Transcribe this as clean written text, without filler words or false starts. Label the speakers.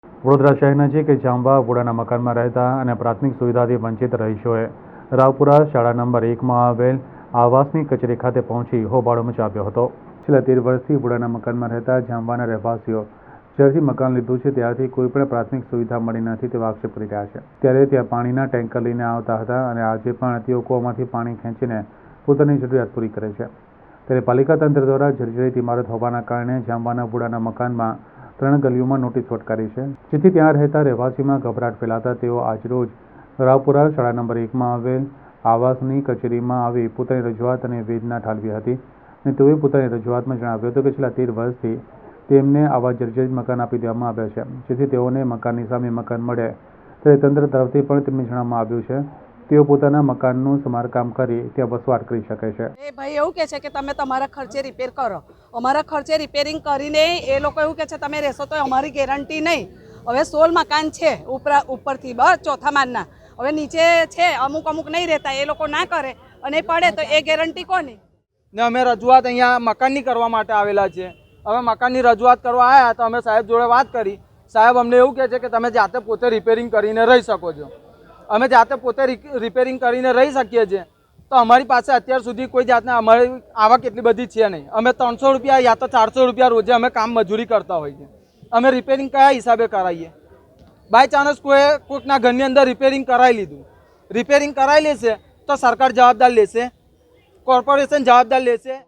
Speaker 1: વડોદરા શહેર નજીક જાંબા વુડાના મકાનમાં રહેતા અને પ્રાથમિક સુવિધાથી વંચિત રહીશોએ રાવપુરા શાળા નંબર 1માં આવેલ આવાસની કચેરી ખાતે પહોંચી હોબાળો મચાવ્યો હતો। છેલ્લા 13 વર્ષથી વુડાના મકાનમાં રહેતા જાંબાના રહેવાસીઓ જ્યારથી મકાન લીધું છે ત્યારથી કોઈપણ પ્રાથમિક સુવિધા મળી નથી તેવા આક્ષેપ કરી રહ્યા છે। ત્યારે ત્યાં પાણીના ટેન્કર લઈને આવતા હતા અને આજે પણ તેઓ કૂવામાંથી પાણી ખેંચીને પોતાની જરૂરિયાત પૂરી કરે છે। ત્યારે પાલિકા તંત્ર દ્વારા જર્જરિત ઇમારત હોવાના કારણે જાંબાના વુડાના મકાનમાં 3 ગલીઓમાં નોટિસ ફટકારી છે, જેથી ત્યાં રહેતા રહેવાસીમાં ગભરાટ ફેલાતા તેઓ આજરોજ રાવપુરા શાળા નંબર 1માં આવેલ આવાસની કચેરીમાં આવી પોતાની રજૂઆત અને વેદના ઠાલવી હતી અને તેઓએ પોતાની રજૂઆતમાં જણાવ્યું હતું કે છેલ્લા 13 વર્ષથી તેમને આવા જર્જરિત મકાન આપી દેવામાં આવ્યા છે, જેથી તેઓને મકાનની સામે મકાન મળે ત્યારે તંત્ર તરફથી પણ તેમને જણાવવામાં આવ્યું છે તેઓ પોતાના મકાનનું સમારકામ કરી ત્યાં વસવાટ કરી શકે છે।
Speaker 2: એ ભાઈ એવું કહે છે કે તમે તમારા ખર્ચે રિપેર કરો, અમારા ખર્ચે રિપેરિંગ કરીને એ લોકો એવું કહે છે તમે રહેશો તો અમારી ગેરંટી નહીં। હવે 16 મકાન છે ઉપરથી બસ ચોથા માળના, હવે નીચે છે અમુક નહીં રહેતા, એ લોકો ના કરે અને પડે તો એ ગેરંટી કોની?
Speaker 3: ને અમે રજૂઆત અહીંયા મકાનની કરવા માટે આવેલા છે। હવે મકાનની રજૂઆત કરવા આવ્યા તો અમે સાહેબ જોડે વાત કરી, સાહેબ અમને એવું કહે છે કે તમે જાતે પોતે રિપેરિંગ કરીને રહી શકો છો। અમે જાતે પોતે રિપેરિંગ કરીને રહી શકીએ છીએ, તો અમારી પાસે અત્યાર સુધી કોઈ જાતના અમારી આવક એટલી બધી છે નહીં। અમે 300 રૂપિયા યા તો 400 રૂપિયા રોજે અમે કામ મજૂરી કરતા હોઈએ, અમે રિપેરિંગ કયા હિસાબે કરાવીએ? બાય ચાન્સ કોઈકના ઘરની અંદર રિપેરિંગ કરાવી લીધું, રિપેરિંગ કરાવી લેશે તો સરકાર જવાબદાર લેશે, કોર્પોરેશન જવાબદાર લેશે।